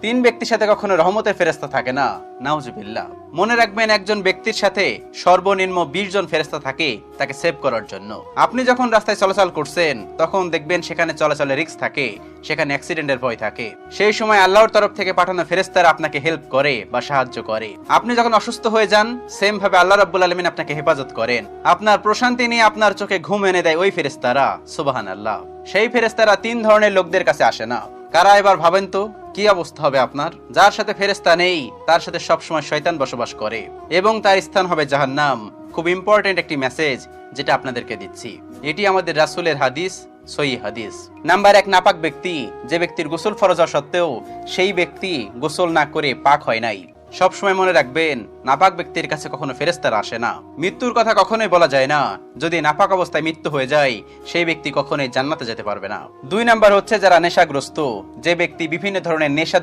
তিন ব্যক্তির সাথে কখনো রহমতের ফেরেশতা থাকে না, নাউজুবিল্লাহ। মনে রাখবেন, একজন ব্যক্তির সাথে সর্বনিম্ন 20 জন ফেরেশতা থাকে তাকে সেভ করার জন্য। আপনি যখন রাস্তায় চলাচল করছেন তখন দেখবেন সেখানে চলাচলের রিস্ক থাকে, সেখানে অ্যাক্সিডেন্টের ভয় থাকে। সেই সময় আল্লাহর তরফ থেকে পাঠানো ফেরেশতারা আপনাকে হেল্প করে বা সাহায্য করে। আপনি যখন অসুস্থ হয়ে যান, সেম ভাবে আল্লাহ রাব্বুল আলামিন আপনাকে হেফাজত করেন। আপনার প্রশান্তি নিয়ে আপনার চোখে ঘুম এনে দেয় ওই ফেরেশতারা, সুবহানাল্লাহ। সেই ফেরেশতারা 3 ধরনের লোকদের কাছে আসে না। কারা এবার ভাবেন তো কি অবস্থা হবে আপনার? যার সাথে ফেরেশতা নেই তার সাথে সবসময় শয়তান বসবাস করে এবং তার স্থান হবে জাহান্নাম। খুব ইম্পর্টেন্ট একটি মেসেজ যেটা আপনাদেরকে দিচ্ছি, এটি আমাদের রাসূলের হাদিস, সহিহ হাদিস। নাম্বার 1, নাপাক ব্যক্তি। যে ব্যক্তির গোসল ফরজ হওয়া সত্ত্বেও সেই ব্যক্তি গোসল না করে পাক হয় নাই। সবসময় মনে রাখবেন, নাপাক ব্যক্তির কাছে কখনো ফেরেশতারা আসে না। মৃত্যুর কথা কখনোই বলা যায় না। যদি নাপাক অবস্থায় মৃত্যু হয়ে যায় সেই ব্যক্তি কখনোই জান্নাতে যেতে পারবে না। 2 নাম্বার হচ্ছে যারা নেশাগ্রস্ত। যে ব্যক্তি বিভিন্ন ধরনের নেশা